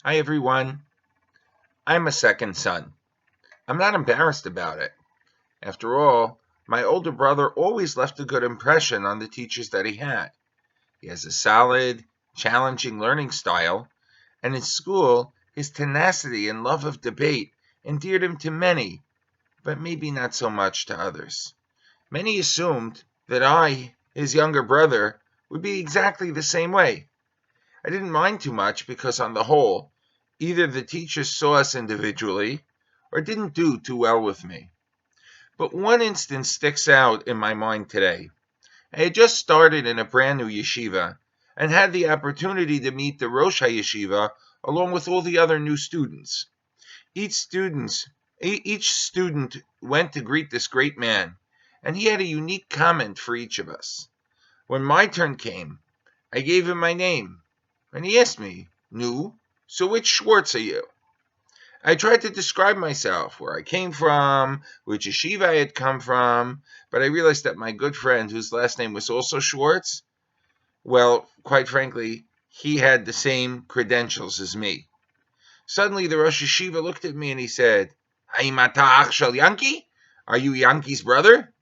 Hi, everyone. I'm a second son. I'm not embarrassed about it. After all, my older brother always left a good impression on the teachers that he had. He has a solid, challenging learning style, and in school, his tenacity and love of debate endeared him to many, but maybe not so much to others. Many assumed that I, his younger brother, would be exactly the same way. I didn't mind too much because, on the whole, either the teachers saw us individually or didn't do too well with me. But one instance sticks out in my mind today. I had just started in a brand new yeshiva and had the opportunity to meet the Rosh HaYeshiva along with all the other new students. Each student went to greet this great man, and he had a unique comment for each of us. When my turn came, I gave him my name, and he asked me, "Nu, so which Schwartz are you?" I tried to describe myself, where I came from, which yeshiva I had come from, but I realized that my good friend, whose last name was also Schwartz, well, quite frankly, he had the same credentials as me. Suddenly, the Rosh Yeshiva looked at me and he said, "Haim ata ach shel Yankee? Are you Yankee's brother?"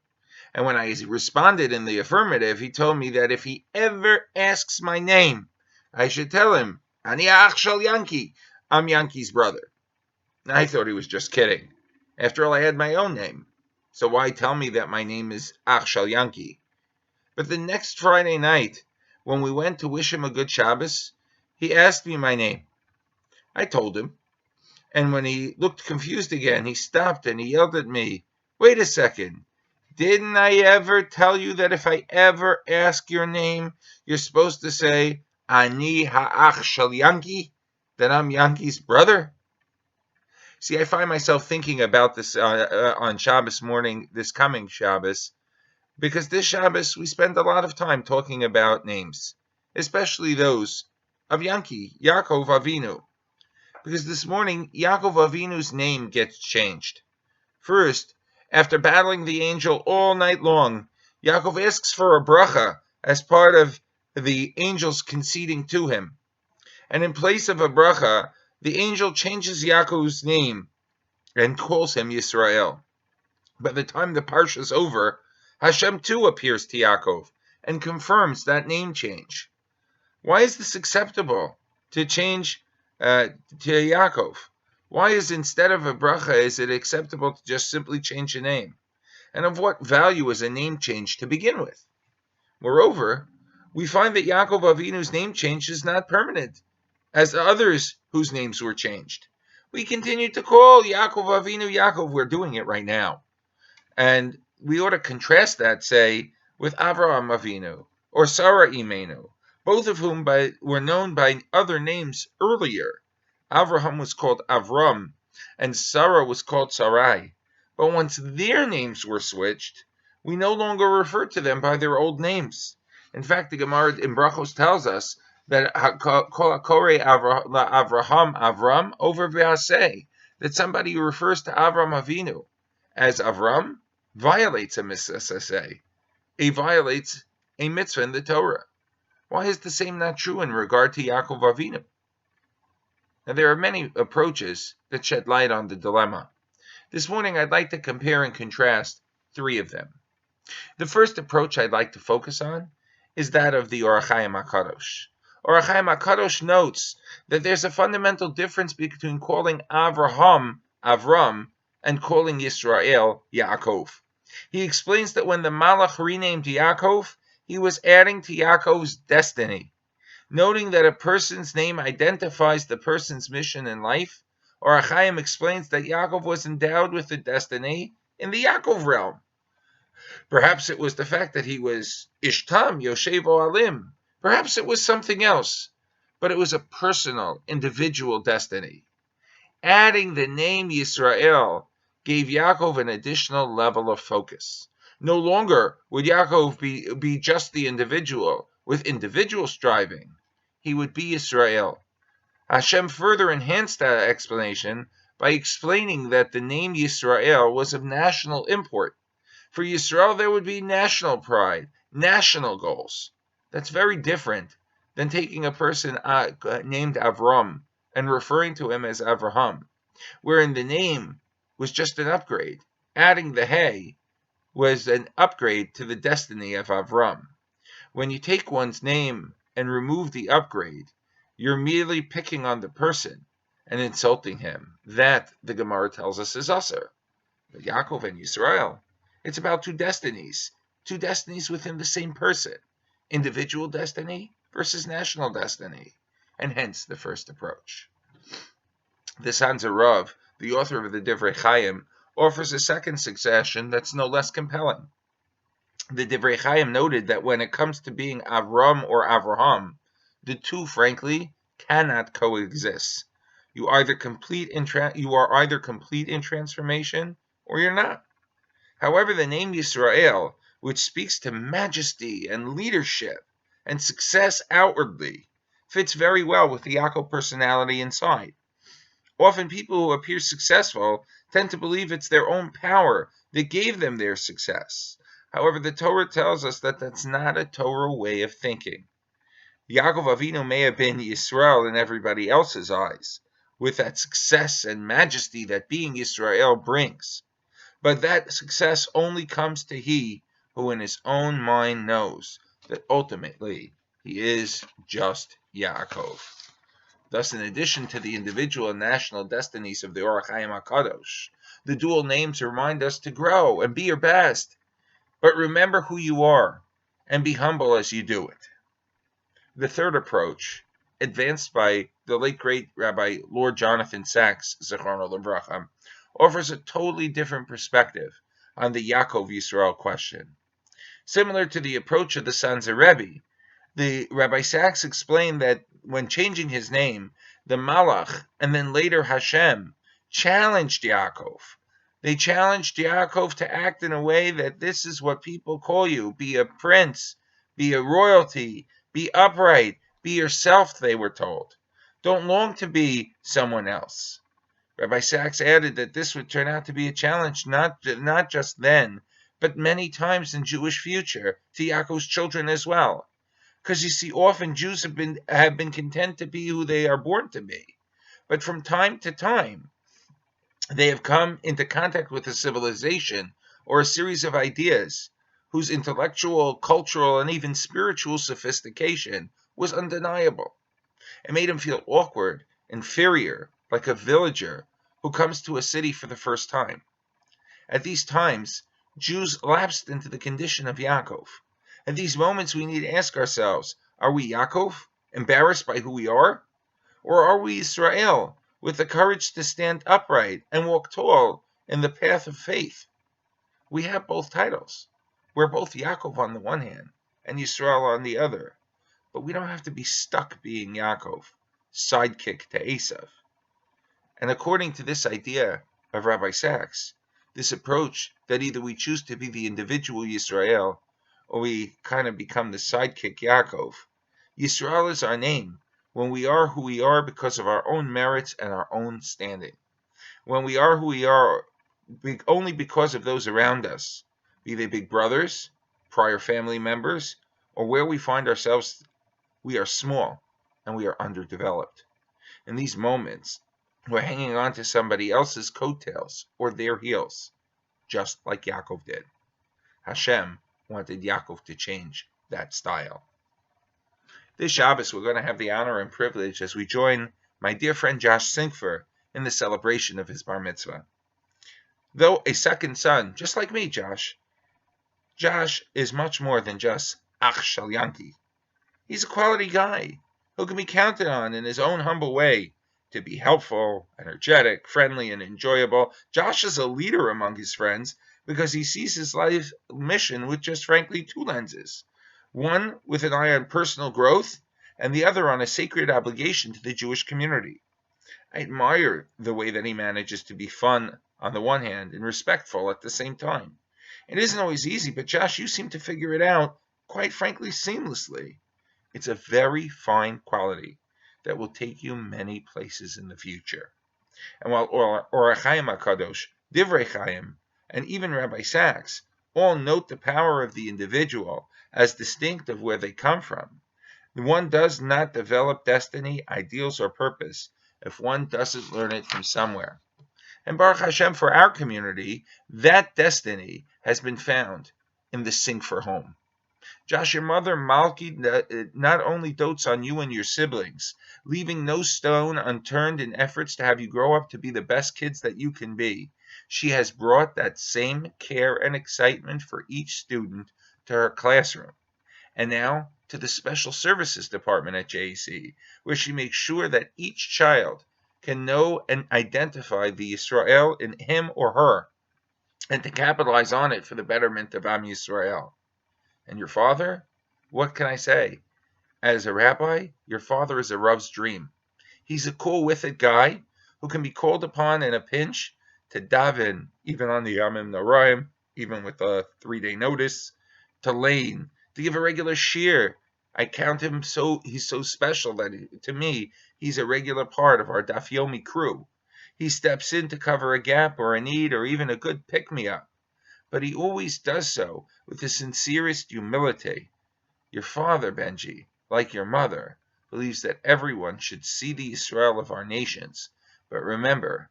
And when I responded in the affirmative, he told me that if he ever asks my name, I should tell him, "Ani ach shel Yankee. I'm Yankee's brother." I thought he was just kidding. After all, I had my own name. So why tell me that my name is Ach Shel Yankee? But the next Friday night, when we went to wish him a good Shabbos, he asked me my name. I told him. And when he looked confused again, he stopped and he yelled at me, "Wait a second. Didn't I ever tell you that if I ever ask your name, you're supposed to say, Ani ha'ach shel Yankee, that I'm Yankee's brother?" See, I find myself thinking about this on Shabbos morning, this coming Shabbos, because this Shabbos we spend a lot of time talking about names, especially those of Yaakov Avinu. Because this morning, Yaakov Avinu's name gets changed. First, after battling the angel all night long, Yaakov asks for a bracha as part of the angels conceding to him. And in place of a bracha, the angel changes Yaakov's name and calls him Yisrael. By the time the parsha is over, Hashem too appears to Yaakov and confirms that name change. Why is this acceptable to change to Yaakov? Why is instead of a bracha, is it acceptable to just simply change a name? And of what value is a name change to begin with? Moreover, we find that Yaakov Avinu's name change is not permanent, as others whose names were changed. We continue to call Yaakov Avinu Yaakov. We're doing it right now. And we ought to contrast that, say, with Avraham Avinu or Sarah Imenu, both of whom were known by other names earlier. Avraham was called Avram, and Sarah was called Sarai. But once their names were switched, we no longer refer to them by their old names. In fact, the Gemara in Brachos tells us that Kore Avraham Avram over V'aseh, that somebody who refers to Avram Avinu as Avram violates a mitzvah. He violates a mitzvah in the Torah. Why is the same not true in regard to Yaakov Avinu? Now, there are many approaches that shed light on the dilemma. This morning, I'd like to compare and contrast three of them. The first approach I'd like to focus on is that of the Or HaChaim HaKadosh. Or HaChaim HaKadosh notes that there's a fundamental difference between calling Avraham Avram and calling Yisrael Yaakov. He explains that when the Malach renamed Yaakov, he was adding to Yaakov's destiny. Noting that a person's name identifies the person's mission in life, Or HaChaim explains that Yaakov was endowed with a destiny in the Yaakov realm. Perhaps it was the fact that he was Ishtam, Yoshev Oalim. Perhaps it was something else, but it was a personal, individual destiny. Adding the name Yisrael gave Yaakov an additional level of focus. No longer would Yaakov be just the individual with individual striving. He would be Yisrael. Hashem further enhanced that explanation by explaining that the name Yisrael was of national import. For Yisrael, there would be national pride, national goals. That's very different than taking a person named Avram and referring to him as Avraham, wherein the name was just an upgrade. Adding the Hey was an upgrade to the destiny of Avram. When you take one's name and remove the upgrade, you're merely picking on the person and insulting him. That, the Gemara tells us, is Asur. Yaakov and Yisrael. It's about two destinies within the same person, individual destiny versus national destiny, and hence the first approach. The Sanzer Rav, the author of the Divrei Chaim, offers a second suggestion that's no less compelling. The Divrei Chaim noted that when it comes to being Avram or Avraham, the two, frankly, cannot coexist. You are either complete in transformation, or you're not. However, the name Yisrael, which speaks to majesty and leadership and success outwardly, fits very well with the Yaakov personality inside. Often people who appear successful tend to believe it's their own power that gave them their success. However, the Torah tells us that that's not a Torah way of thinking. Yaakov Avinu may have been Yisrael in everybody else's eyes, with that success and majesty that being Yisrael brings. But that success only comes to he who in his own mind knows that ultimately he is just Yaakov. Thus, in addition to the individual and national destinies of the Orach Chaim HaKadosh, the dual names remind us to grow and be your best. But remember who you are and be humble as you do it. The third approach, advanced by the late great Rabbi Lord Jonathan Sachs, Zichrono Livracha, offers a totally different perspective on the Yaakov Yisrael question. Similar to the approach of the Sanzer Rebbe, the Rabbi Sachs explained that when changing his name, the Malach and then later Hashem challenged Yaakov. They challenged Yaakov to act in a way that this is what people call you. Be a prince, be a royalty, be upright, be yourself, they were told. Don't long to be someone else. Rabbi Sachs added that this would turn out to be a challenge not just then, but many times in Jewish future to Yaakov's children as well. Because you see, often Jews have been content to be who they are born to be. But from time to time, they have come into contact with a civilization or a series of ideas whose intellectual, cultural, and even spiritual sophistication was undeniable. It made them feel awkward, inferior, like a villager who comes to a city for the first time. At these times, Jews lapsed into the condition of Yaakov. At these moments, we need to ask ourselves, are we Yaakov, embarrassed by who we are? Or are we Israel, with the courage to stand upright and walk tall in the path of faith? We have both titles. We're both Yaakov on the one hand and Yisrael on the other. But we don't have to be stuck being Yaakov, sidekick to Esav. And according to this idea of Rabbi Sachs, this approach that either we choose to be the individual Yisrael or we kind of become the sidekick Yaakov, Yisrael is our name when we are who we are because of our own merits and our own standing. When we are who we are only because of those around us, be they big brothers, prior family members, or where we find ourselves, we are small and we are underdeveloped. In these moments, we're hanging on to somebody else's coattails or their heels, just like Yaakov did. Hashem wanted Yaakov to change that style. This Shabbos, we're going to have the honor and privilege as we join my dear friend Josh Sinkfer in the celebration of his bar mitzvah. Though a second son, just like me, Josh is much more than just Ach Shel Yanki. He's a quality guy who can be counted on in his own humble way to be helpful, energetic, friendly, and enjoyable. Josh is a leader among his friends because he sees his life mission with just frankly two lenses. One with an eye on personal growth, and the other on a sacred obligation to the Jewish community. I admire the way that he manages to be fun on the one hand and respectful at the same time. It isn't always easy, but Josh, you seem to figure it out, quite frankly, seamlessly. It's a very fine quality that will take you many places in the future. And while Orach Chaim HaKadosh, Divrei Chaim, and even Rabbi Sachs all note the power of the individual as distinct of where they come from, one does not develop destiny, ideals, or purpose if one doesn't learn it from somewhere. And Baruch Hashem, for our community, that destiny has been found in the Sing for Home. Josh, your mother, Malki, not only dotes on you and your siblings, leaving no stone unturned in efforts to have you grow up to be the best kids that you can be. She has brought that same care and excitement for each student to her classroom. And now to the Special Services Department at JEC, where she makes sure that each child can know and identify the Yisrael in him or her, and to capitalize on it for the betterment of Am Yisrael. And your father? What can I say? As a rabbi, your father is a Rav's dream. He's a cool with it guy who can be called upon in a pinch to daven, even on the Yamim Noraim, even with a 3-day notice, to lane, to give a regular shir. I count him he's so special that to me, he's a regular part of our Daf Yomi crew. He steps in to cover a gap or a need or even a good pick-me-up. But he always does so with the sincerest humility. Your father, Benji, like your mother, believes that everyone should see the Yisrael of our nations. But remember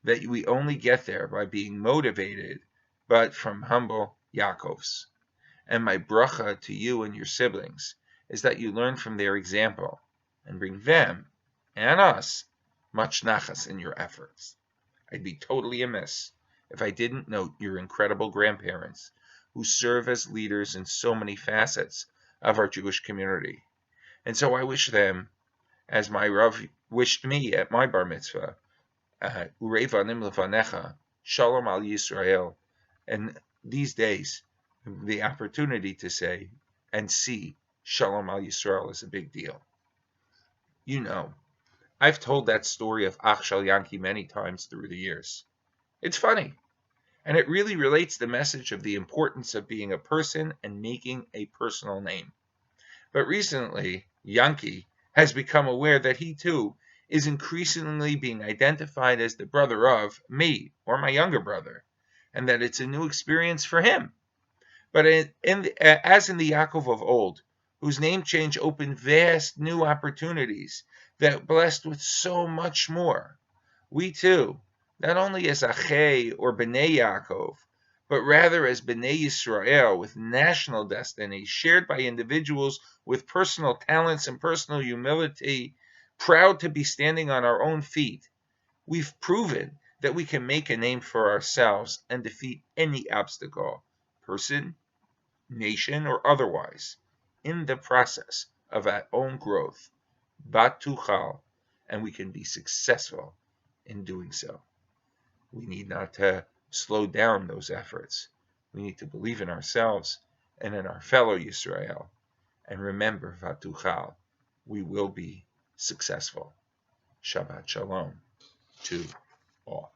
that we only get there by being motivated, but from humble Yaakovs. And my bracha to you and your siblings is that you learn from their example and bring them and us much nachas in your efforts. I'd be totally amiss if I didn't note your incredible grandparents who serve as leaders in so many facets of our Jewish community. And so I wish them, as my Rav wished me at my bar mitzvah, Urevanim levanecha, Shalom al Yisrael, and these days, the opportunity to say and see Shalom al Yisrael is a big deal. You know, I've told that story of Ach Shel Yanki many times through the years. It's funny, and it really relates the message of the importance of being a person and making a personal name. But recently, Yanki has become aware that he too is increasingly being identified as the brother of me or my younger brother, and that it's a new experience for him. But as in the Yaakov of old, whose name change opened vast new opportunities that blessed with so much more, we too, not only as Achei or Bnei Yaakov, but rather as Bnei Yisrael with national destiny shared by individuals with personal talents and personal humility, proud to be standing on our own feet, we've proven that we can make a name for ourselves and defeat any obstacle, person, nation, or otherwise, in the process of our own growth, batuchal, and we can be successful in doing so. We need not to slow down those efforts. We need to believe in ourselves and in our fellow Yisrael. And remember, Vatuchal, we will be successful. Shabbat Shalom to all.